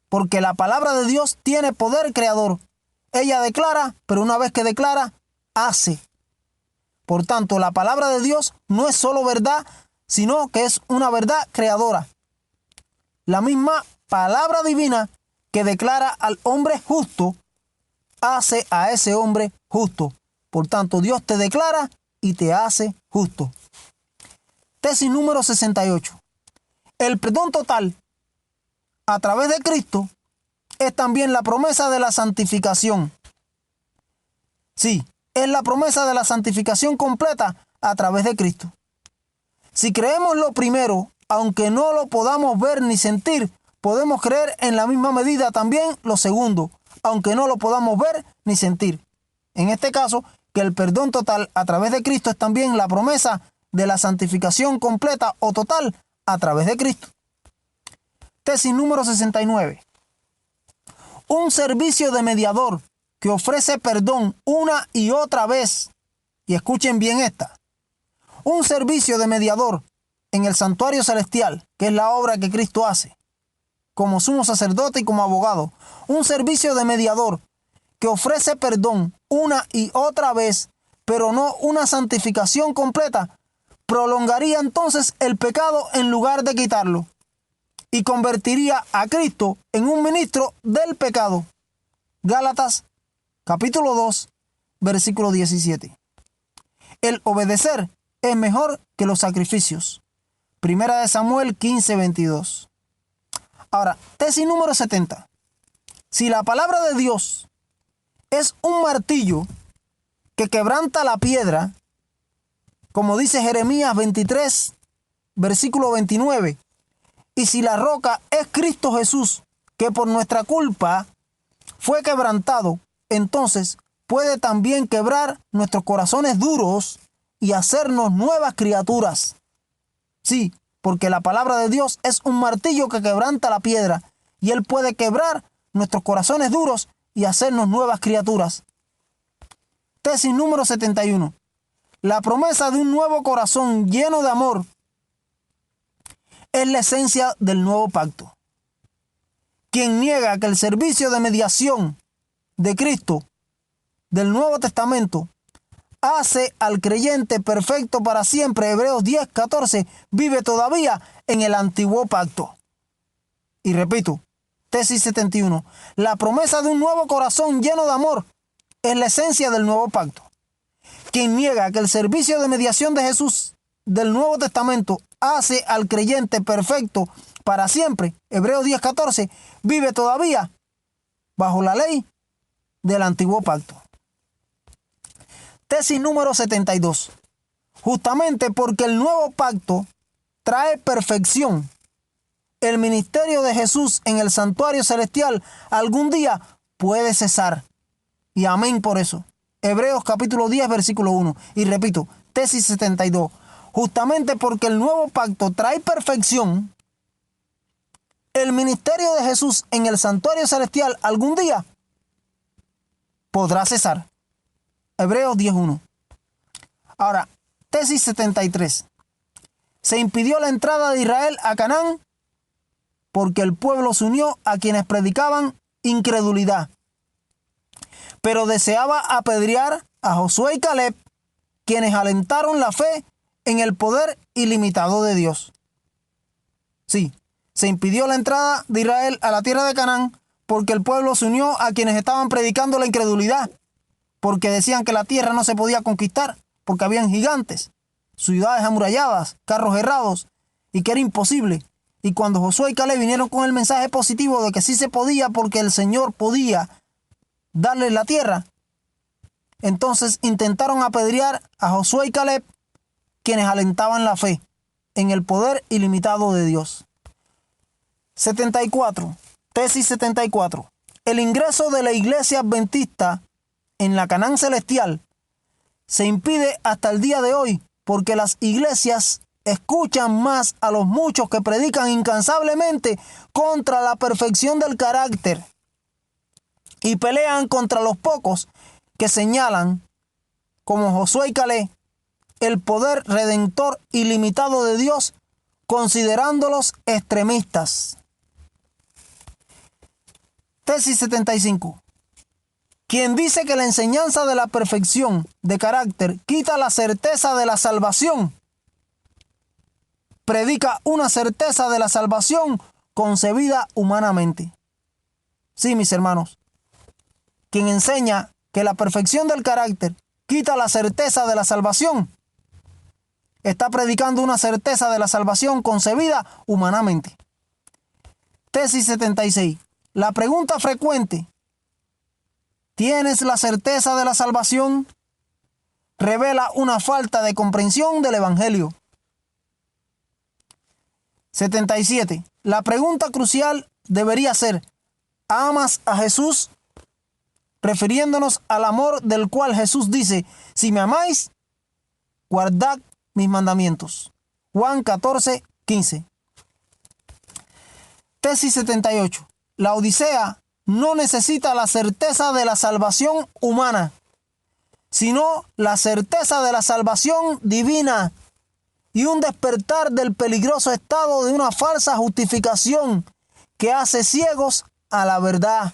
Porque la palabra de Dios tiene poder creador. Ella declara, pero una vez que declara, hace. Por tanto, la palabra de Dios no es solo verdad, sino que es una verdad creadora. La misma palabra divina que declara al hombre justo, hace a ese hombre justo. Por tanto, Dios te declara y te hace justo. Tesis número 68. El perdón total a través de Cristo es también la promesa de la santificación. Sí, es la promesa de la santificación completa a través de Cristo. Si creemos lo primero, aunque no lo podamos ver ni sentir, podemos creer en la misma medida también lo segundo, aunque no lo podamos ver ni sentir. En este caso, que el perdón total a través de Cristo es también la promesa de la santificación completa o total a través de Cristo. Tesis número 69. Un servicio de mediador que ofrece perdón una y otra vez. Y escuchen bien esta. Un servicio de mediador en el santuario celestial, que es la obra que Cristo hace, como sumo sacerdote y como abogado. Un servicio de mediador que ofrece perdón una y otra vez, pero no una santificación completa, prolongaría entonces el pecado en lugar de quitarlo, y convertiría a Cristo en un ministro del pecado. Gálatas capítulo 2, versículo 17. El obedecer es mejor que los sacrificios. Primera de Samuel 15:22. Ahora, tesis número 70. Si la palabra de Dios es un martillo que quebranta la piedra, como dice Jeremías 23, versículo 29, y si la roca es Cristo Jesús, que por nuestra culpa fue quebrantado, entonces puede también quebrar nuestros corazones duros y hacernos nuevas criaturas. Sí, porque la palabra de Dios es un martillo que quebranta la piedra, y Él puede quebrar nuestros corazones duros y hacernos nuevas criaturas. Tesis número 71. La promesa de un nuevo corazón lleno de amor es la esencia del nuevo pacto. Quien niega que el servicio de mediación de Cristo del Nuevo Testamento hace al creyente perfecto para siempre, Hebreos 10:14, vive todavía en el antiguo pacto. Y repito, tesis 71. La promesa de un nuevo corazón lleno de amor es la esencia del nuevo pacto. Quien niega que el servicio de mediación de Jesús del Nuevo Testamento hace al creyente perfecto para siempre, Hebreos 10:14, vive todavía bajo la ley del antiguo pacto. Tesis número 72. Justamente porque el nuevo pacto trae perfección, el ministerio de Jesús en el santuario celestial algún día puede cesar. Y amén por eso. Hebreos capítulo 10, versículo 1. Y repito, tesis 72. Justamente porque el nuevo pacto trae perfección, el ministerio de Jesús en el santuario celestial algún día podrá cesar. Hebreos 10:1. Ahora, tesis 73. Se impidió la entrada de Israel a Canaán porque el pueblo se unió a quienes predicaban incredulidad, pero deseaba apedrear a Josué y Caleb, quienes alentaron la fe en el poder ilimitado de Dios. Sí, se impidió la entrada de Israel a la tierra de Canaán porque el pueblo se unió a quienes estaban predicando la incredulidad, porque decían que la tierra no se podía conquistar, porque habían gigantes, ciudades amuralladas, carros errados, y que era imposible. Y cuando Josué y Caleb vinieron con el mensaje positivo de que sí se podía porque el Señor podía darles la tierra, entonces intentaron apedrear a Josué y Caleb, quienes alentaban la fe en el poder ilimitado de Dios. 74. Tesis 74. El ingreso de la iglesia adventista en la Canaán celestial se impide hasta el día de hoy porque las iglesias escuchan más a los muchos que predican incansablemente contra la perfección del carácter y pelean contra los pocos que señalan, como Josué y Caleb, el poder redentor ilimitado de Dios, considerándolos extremistas. Tesis 75. Quien dice que la enseñanza de la perfección de carácter quita la certeza de la salvación, predica una certeza de la salvación concebida humanamente. Sí, mis hermanos, quien enseña que la perfección del carácter quita la certeza de la salvación, está predicando una certeza de la salvación concebida humanamente. Tesis 76. La pregunta frecuente: ¿tienes la certeza de la salvación? Revela una falta de comprensión del Evangelio. 77. La pregunta crucial debería ser: ¿amas a Jesús? Refiriéndonos al amor del cual Jesús dice: si me amáis, guardad mis mandamientos. Juan 14:15. Tesis 78. La Odisea no necesita la certeza de la salvación humana, sino la certeza de la salvación divina y un despertar del peligroso estado de una falsa justificación que hace ciegos a la verdad.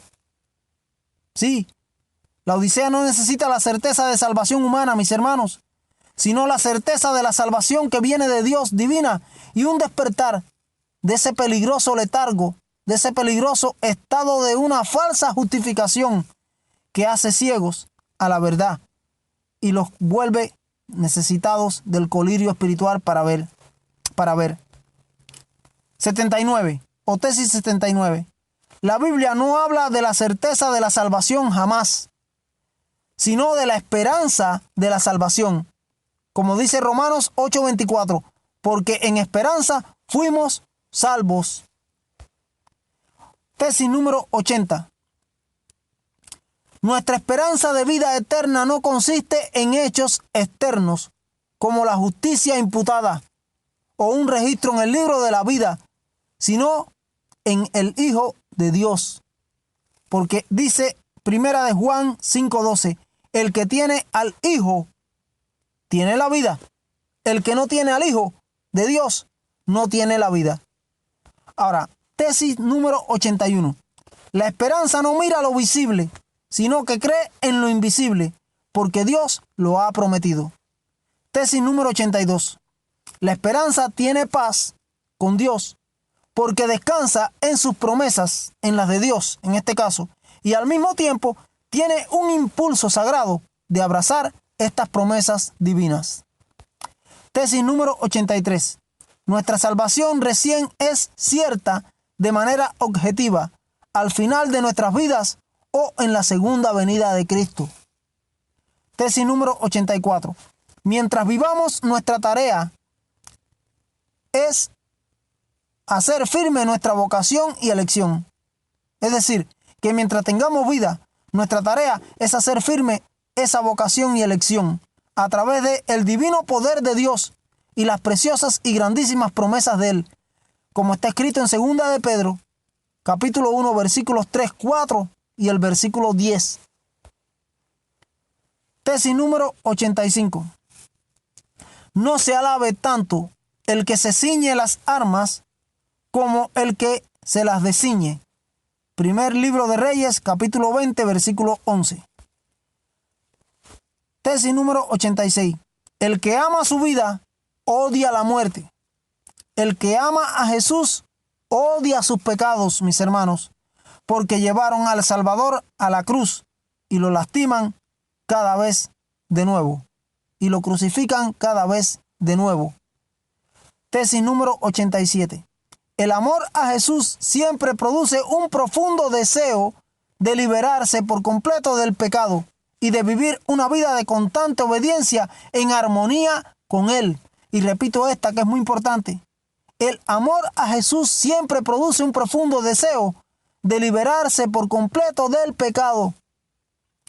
Sí, la Odisea no necesita la certeza de salvación humana, mis hermanos, sino la certeza de la salvación que viene de Dios divina y un despertar de ese peligroso letargo, de ese peligroso estado de una falsa justificación que hace ciegos a la verdad y los vuelve necesitados del colirio espiritual para ver. 79, o tesis 79. La Biblia no habla de la certeza de la salvación jamás, sino de la esperanza de la salvación. Como dice Romanos 8:24, porque en esperanza fuimos salvos. Tesis número 80. Nuestra esperanza de vida eterna no consiste en hechos externos, como la justicia imputada o un registro en el libro de la vida, sino en el Hijo de Dios. Porque dice Primera de Juan 5:12, el que tiene al Hijo tiene la vida. El que no tiene al Hijo de Dios no tiene la vida. Ahora, tesis número 81. La esperanza no mira lo visible, sino que cree en lo invisible, porque Dios lo ha prometido. Tesis número 82. La esperanza tiene paz con Dios, porque descansa en sus promesas, en las de Dios en este caso, y al mismo tiempo tiene un impulso sagrado de abrazar estas promesas divinas. Tesis número 83. Nuestra salvación recién es cierta de manera objetiva al final de nuestras vidas o en la segunda venida de Cristo. Tesis número 84. Mientras vivamos, nuestra tarea es hacer firme nuestra vocación y elección. Es decir, que mientras tengamos vida, nuestra tarea es hacer firme esa vocación y elección a través del divino poder de Dios y las preciosas y grandísimas promesas de Él, como está escrito en 2 de Pedro, capítulo 1, versículos 3, 4 y el versículo 10. Tesis número 85. No se alabe tanto el que se ciñe las armas como el que se las desciñe. Primer libro de Reyes, capítulo 20, versículo 11. Tesis número 86. El que ama su vida odia la muerte. El que ama a Jesús odia sus pecados, mis hermanos, porque llevaron al Salvador a la cruz y lo lastiman cada vez de nuevo y lo crucifican cada vez de nuevo. Tesis número 87. El amor a Jesús siempre produce un profundo deseo de liberarse por completo del pecado y de vivir una vida de constante obediencia en armonía con Él. Y repito esta que es muy importante. El amor a Jesús siempre produce un profundo deseo de liberarse por completo del pecado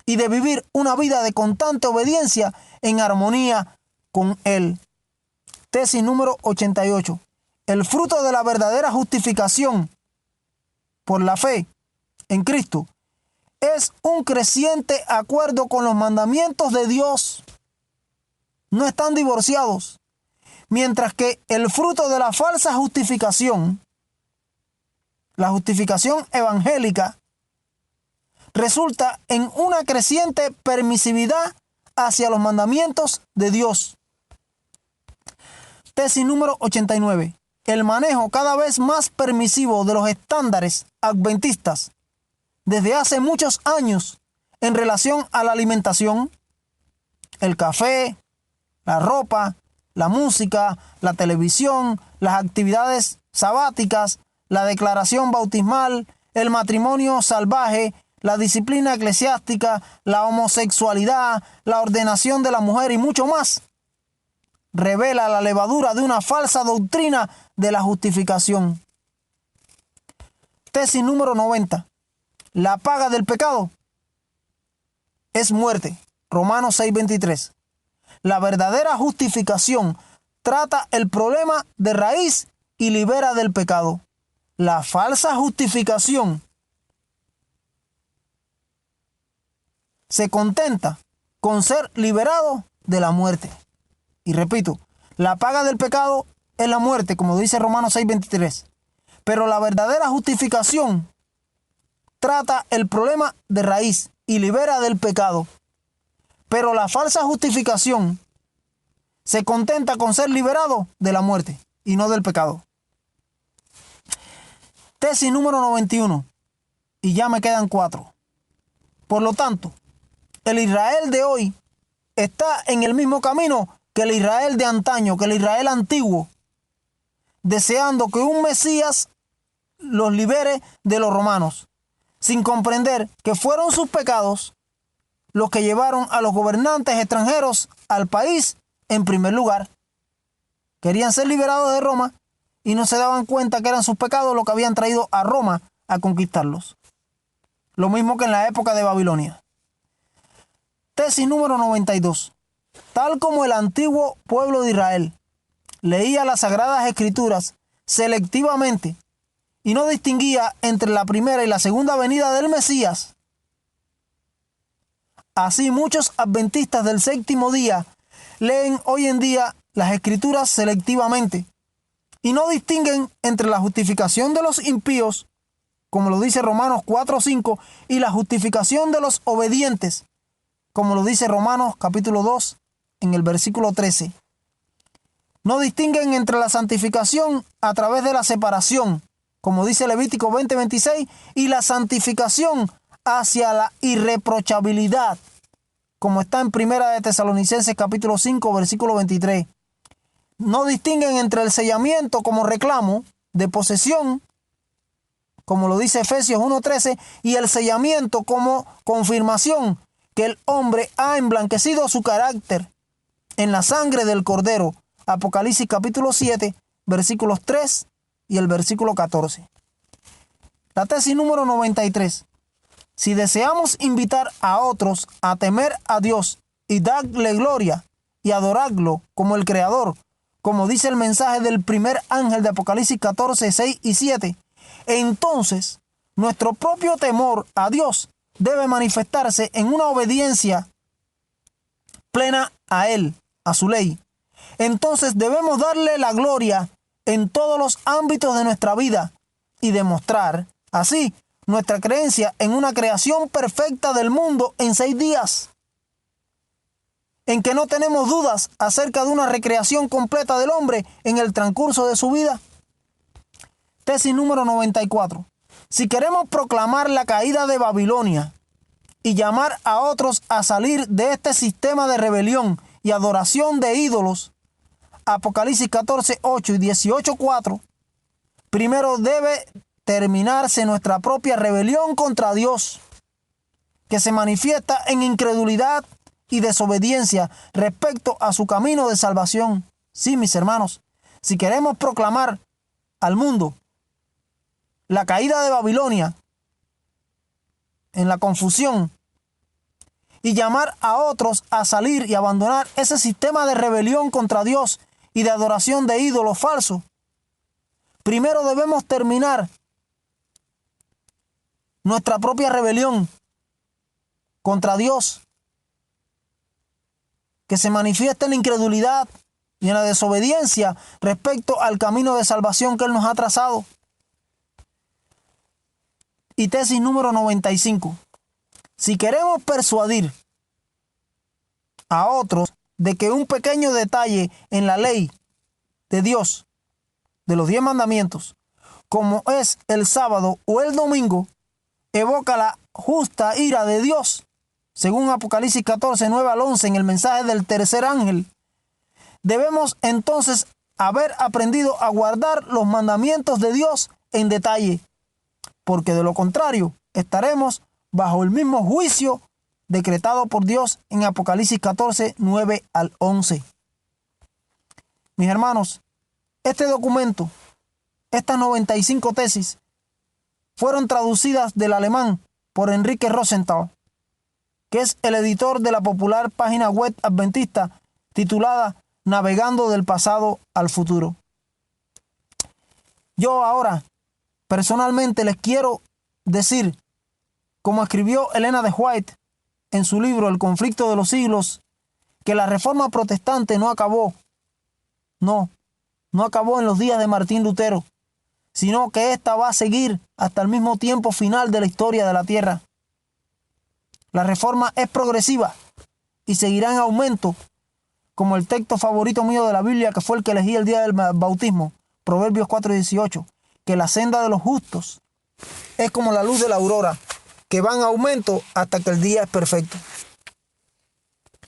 y de vivir una vida de constante obediencia en armonía con Él. Tesis número 88. El fruto de la verdadera justificación por la fe en Cristo es un creciente acuerdo con los mandamientos de Dios. No están divorciados. Mientras que el fruto de la falsa justificación, la justificación evangélica, resulta en una creciente permisividad hacia los mandamientos de Dios. Tesis número 89. El manejo cada vez más permisivo de los estándares adventistas desde hace muchos años en relación a la alimentación, el café, la ropa, la música, la televisión, las actividades sabáticas, la declaración bautismal, el matrimonio salvaje, la disciplina eclesiástica, la homosexualidad, la ordenación de la mujer y mucho más, revela la levadura de una falsa doctrina de la justificación. Tesis número 90. La paga del pecado es muerte. Romanos 6:23. La verdadera justificación trata el problema de raíz y libera del pecado. La falsa justificación se contenta con ser liberado de la muerte. Y repito, la paga del pecado es la muerte, como dice Romanos 6:23. Pero la verdadera justificación trata el problema de raíz y libera del pecado. Pero la falsa justificación se contenta con ser liberado de la muerte y no del pecado. Tesis número 91. Y ya me quedan 4. Por lo tanto, el Israel de hoy está en el mismo camino que el Israel de antaño, que el Israel antiguo, deseando que un Mesías los libere de los romanos, sin comprender que fueron sus pecados los que llevaron a los gobernantes extranjeros al país en primer lugar. Querían ser liberados de Roma y no se daban cuenta que eran sus pecados los que habían traído a Roma a conquistarlos. Lo mismo que en la época de Babilonia. Tesis número 92. Tal como el antiguo pueblo de Israel leía las Sagradas Escrituras selectivamente y no distinguía entre la primera y la segunda venida del Mesías, así muchos adventistas del séptimo día leen hoy en día las Escrituras selectivamente y no distinguen entre la justificación de los impíos, como lo dice Romanos 4:5, y la justificación de los obedientes, como lo dice Romanos capítulo 2 en el versículo 13. No distinguen entre la santificación a través de la separación, como dice Levítico 20:26, y la santificación hacia la irreprochabilidad, como está en Primera de Tesalonicenses capítulo 5 versículo 23. No distinguen entre el sellamiento como reclamo de posesión, como lo dice Efesios 1:13, y el sellamiento como confirmación que el hombre ha emblanquecido su carácter en la sangre del Cordero. Apocalipsis capítulo 7, versículos 3 y el versículo 14. La tesis número 93. Si deseamos invitar a otros a temer a Dios y darle gloria y adorarlo como el Creador, como dice el mensaje del primer ángel de Apocalipsis 14, 6 y 7, entonces nuestro propio temor a Dios debe manifestarse en una obediencia plena a Él, a su ley. Entonces debemos darle la gloria en todos los ámbitos de nuestra vida y demostrar así nuestra creencia en una creación perfecta del mundo en 6 días, en que no tenemos dudas acerca de una recreación completa del hombre en el transcurso de su vida. Tesis número 94. Si queremos proclamar la caída de Babilonia y llamar a otros a salir de este sistema de rebelión y adoración de ídolos, Apocalipsis 14, 8 y 18, 4, primero debe terminarse nuestra propia rebelión contra Dios, que se manifiesta en incredulidad y desobediencia respecto a su camino de salvación. Sí, mis hermanos, si queremos proclamar al mundo la caída de Babilonia en la confusión y llamar a otros a salir y abandonar ese sistema de rebelión contra Dios y de adoración de ídolos falsos, primero debemos terminar nuestra propia rebelión contra Dios, que se manifiesta en la incredulidad y en la desobediencia respecto al camino de salvación que Él nos ha trazado. Y tesis número 95. Si queremos persuadir a otros de que un pequeño detalle en la ley de Dios, de los 10 mandamientos, como es el sábado o el domingo, evoca la justa ira de Dios, según Apocalipsis 14, 9 al 11 en el mensaje del tercer ángel, debemos entonces haber aprendido a guardar los mandamientos de Dios en detalle, porque de lo contrario estaremos bajo el mismo juicio decretado por Dios en Apocalipsis 14, 9 al 11. Mis hermanos, este documento, estas 95 tesis, fueron traducidas del alemán por Enrique Rosenthal, que es el editor de la popular página web adventista titulada Navegando del pasado al futuro. Yo ahora, personalmente, les quiero decir, como escribió Elena de White en su libro El conflicto de los siglos, que la reforma protestante no acabó. No acabó en los días de Martín Lutero, sino que ésta va a seguir hasta el mismo tiempo final de la historia de la tierra. La reforma es progresiva y seguirá en aumento, como el texto favorito mío de la Biblia, que fue el que elegí el día del bautismo, Proverbios 4:18, que la senda de los justos es como la luz de la aurora, que va en aumento hasta que el día es perfecto.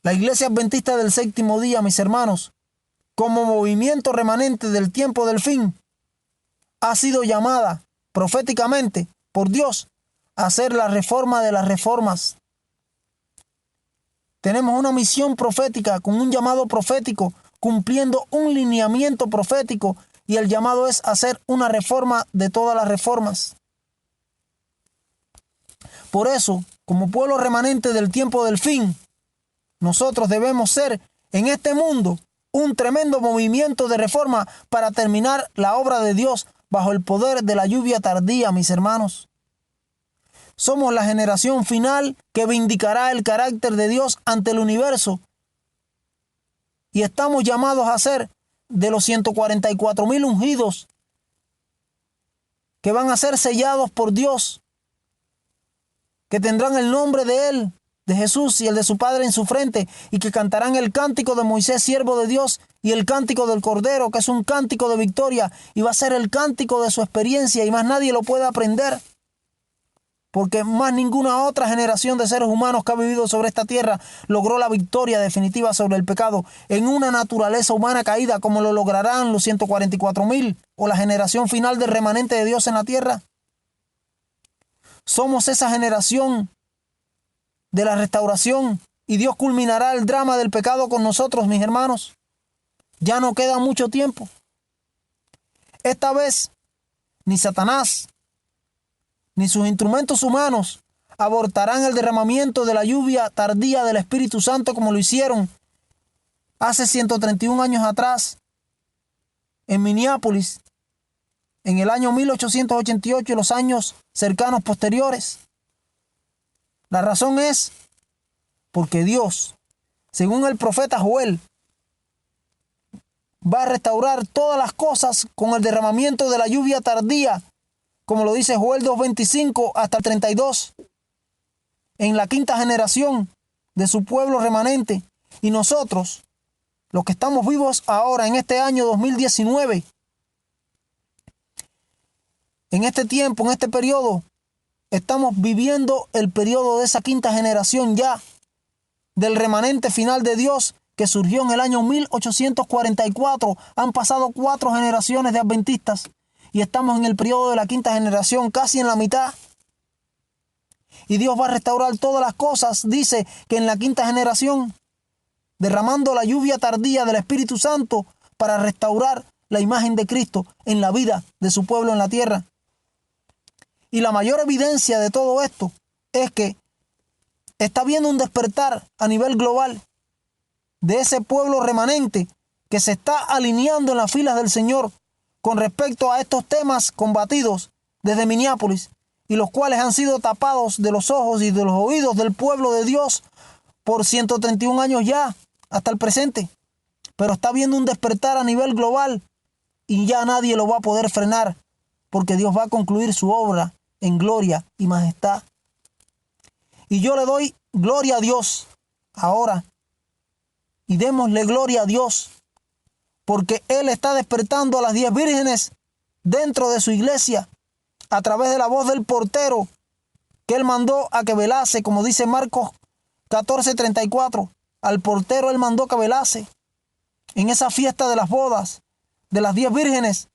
La Iglesia Adventista del Séptimo Día, mis hermanos, como movimiento remanente del tiempo del fin, ha sido llamada proféticamente por Dios a hacer la reforma de las reformas. Tenemos una misión profética con un llamado profético, cumpliendo un lineamiento profético, y el llamado es hacer una reforma de todas las reformas. Por eso, como pueblo remanente del tiempo del fin, nosotros debemos ser en este mundo un tremendo movimiento de reforma para terminar la obra de Dios bajo el poder de la lluvia tardía, mis hermanos. Somos la generación final que vindicará el carácter de Dios ante el universo. Y estamos llamados a ser de los 144,000 ungidos que van a ser sellados por Dios, que tendrán el nombre de Él, de Jesús y el de su Padre en su frente, y que cantarán el cántico de Moisés, siervo de Dios, y el cántico del Cordero, que es un cántico de victoria, y va a ser el cántico de su experiencia, y más nadie lo puede aprender, porque más ninguna otra generación de seres humanos que ha vivido sobre esta tierra logró la victoria definitiva sobre el pecado en una naturaleza humana caída como lo lograrán los 144,000 o la generación final del remanente de Dios en la tierra. Somos esa generación de la restauración, y Dios culminará el drama del pecado con nosotros, mis hermanos. Ya no queda mucho tiempo. Esta vez, ni Satanás, ni sus instrumentos humanos abortarán el derramamiento de la lluvia tardía del Espíritu Santo como lo hicieron hace 131 años atrás en Minneapolis, en el año 1888 y los años cercanos posteriores. La razón es porque Dios, según el profeta Joel, va a restaurar todas las cosas con el derramamiento de la lluvia tardía, como lo dice Joel 2:25 hasta el 32, en la quinta generación de su pueblo remanente. Y nosotros, los que estamos vivos ahora en este año 2019, en este tiempo, en este periodo, estamos viviendo el periodo de esa quinta generación ya, del remanente final de Dios que surgió en el año 1844. Han pasado 4 generaciones de adventistas y estamos en el periodo de la quinta generación, casi en la mitad. Y Dios va a restaurar todas las cosas, dice que en la quinta generación, derramando la lluvia tardía del Espíritu Santo para restaurar la imagen de Cristo en la vida de su pueblo en la tierra. Y la mayor evidencia de todo esto es que está habiendo un despertar a nivel global de ese pueblo remanente que se está alineando en las filas del Señor con respecto a estos temas combatidos desde Minneapolis, y los cuales han sido tapados de los ojos y de los oídos del pueblo de Dios por 131 años ya, hasta el presente. Pero está habiendo un despertar a nivel global y ya nadie lo va a poder frenar, porque Dios va a concluir su obra en gloria y majestad. Y yo le doy gloria a Dios ahora, y démosle gloria a Dios, porque Él está despertando a las 10 vírgenes dentro de su iglesia a través de la voz del portero que Él mandó a que velase, como dice Marcos 14:34. Al portero Él mandó que velase en esa fiesta de las bodas de las 10 vírgenes.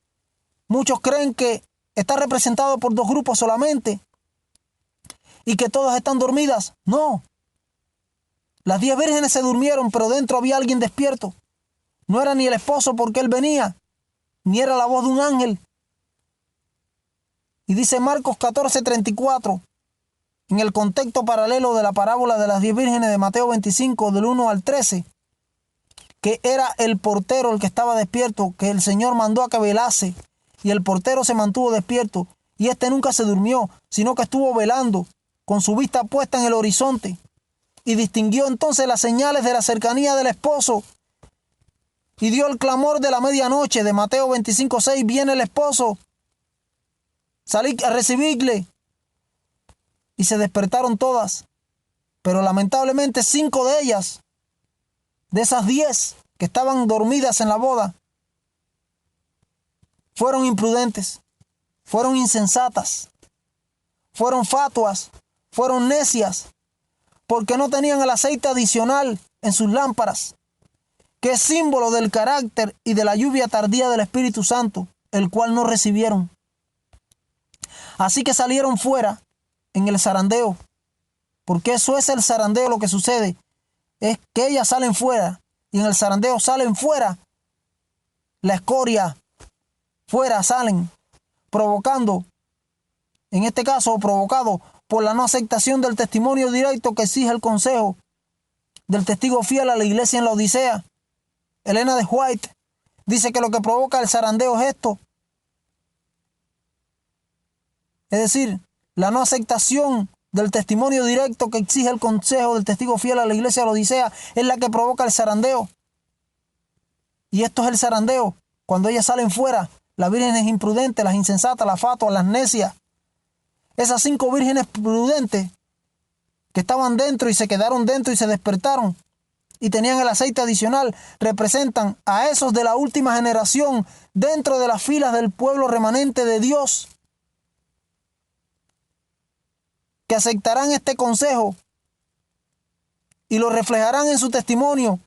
Muchos creen que está representado por 2 grupos solamente y que todas están dormidas. No. Las 10 vírgenes se durmieron, pero dentro había alguien despierto. No era ni el esposo porque él venía, ni era la voz de un ángel. Y dice Marcos 14:34, en el contexto paralelo de la parábola de las 10 vírgenes de Mateo 25, del 1 al 13, que era el portero el que estaba despierto, que el Señor mandó a que velase, y el portero se mantuvo despierto, y este nunca se durmió, sino que estuvo velando, con su vista puesta en el horizonte, y distinguió entonces las señales de la cercanía del esposo, y dio el clamor de la medianoche de Mateo 25:6, viene el esposo, salid a recibirle. Y se despertaron todas, pero lamentablemente 5 de ellas, de esas 10 que estaban dormidas en la boda, fueron imprudentes, fueron insensatas, fueron fatuas, fueron necias, porque no tenían el aceite adicional en sus lámparas, que es símbolo del carácter y de la lluvia tardía del Espíritu Santo, el cual no recibieron. Así que salieron fuera en el zarandeo, porque eso es el zarandeo. Lo que sucede es que ellas salen fuera, y en el zarandeo salen fuera, la escoria, fuera salen, provocando, en este caso provocado por la no aceptación del testimonio directo que exige el consejo del testigo fiel a la iglesia en la Odisea. Elena de White dice que lo que provoca el zarandeo es esto. Es decir, la no aceptación del testimonio directo que exige el consejo del testigo fiel a la iglesia de la Odisea es la que provoca el zarandeo. Y esto es el zarandeo. Cuando ellas salen fuera, las vírgenes imprudentes, las insensatas, las fatuas, las necias. Esas 5 vírgenes prudentes que estaban dentro y se quedaron dentro y se despertaron y tenían el aceite adicional, representan a esos de la última generación dentro de las filas del pueblo remanente de Dios, que aceptarán este consejo y lo reflejarán en su testimonio,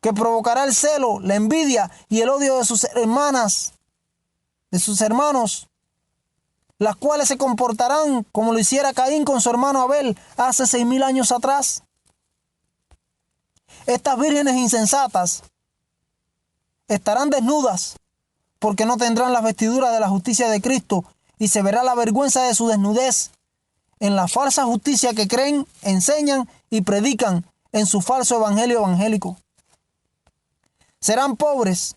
que provocará el celo, la envidia y el odio de sus hermanas, de sus hermanos, las cuales se comportarán como lo hiciera Caín con su hermano Abel hace 6000 años atrás. Estas vírgenes insensatas estarán desnudas porque no tendrán las vestiduras de la justicia de Cristo, y se verá la vergüenza de su desnudez en la falsa justicia que creen, enseñan y predican en su falso evangelio evangélico. Serán pobres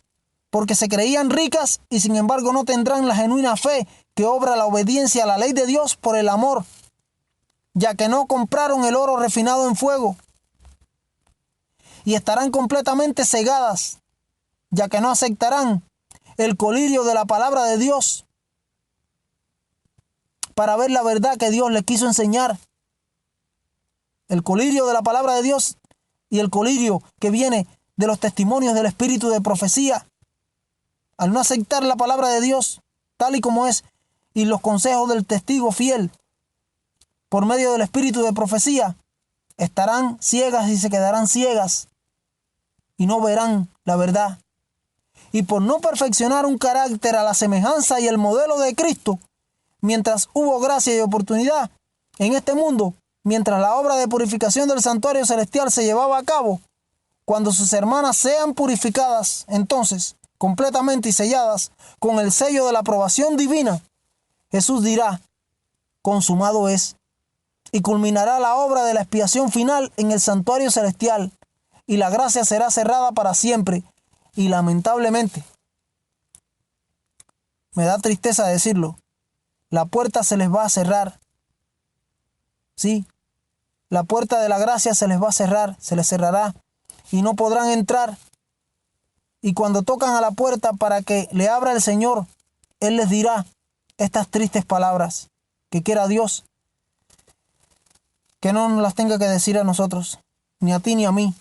porque se creían ricas y sin embargo no tendrán la genuina fe que obra la obediencia a la ley de Dios por el amor, ya que no compraron el oro refinado en fuego. Y estarán completamente cegadas, ya que no aceptarán el colirio de la palabra de Dios para ver la verdad que Dios les quiso enseñar. El colirio de la palabra de Dios y el colirio que viene de los testimonios del espíritu de profecía. Al no aceptar la palabra de Dios tal y como es y los consejos del testigo fiel por medio del espíritu de profecía, estarán ciegas y se quedarán ciegas y no verán la verdad. Y por no perfeccionar un carácter a la semejanza y el modelo de Cristo, mientras hubo gracia y oportunidad en este mundo, mientras la obra de purificación del santuario celestial se llevaba a cabo, cuando sus hermanas sean purificadas, entonces, completamente y selladas con el sello de la aprobación divina, Jesús dirá: consumado es, y culminará la obra de la expiación final en el santuario celestial, y la gracia será cerrada para siempre. Y lamentablemente, me da tristeza decirlo, la puerta se les va a cerrar. Sí, la puerta de la gracia se les va a cerrar, se les cerrará y no podrán entrar. Y cuando tocan a la puerta para que le abra el Señor, Él les dirá estas tristes palabras, que quiera Dios que no nos las tenga que decir a nosotros, ni a ti ni a mí.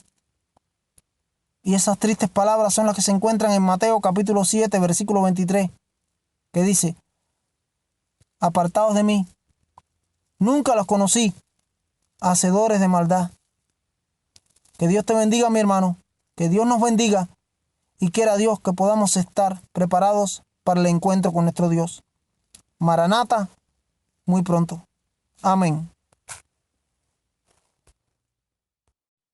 Y esas tristes palabras son las que se encuentran en Mateo capítulo 7, versículo 23, que dice: apartaos de mí, nunca los conocí, hacedores de maldad. Que Dios te bendiga, mi hermano, que Dios nos bendiga, y quiera Dios que podamos estar preparados para el encuentro con nuestro Dios. Maranata, muy pronto. Amén.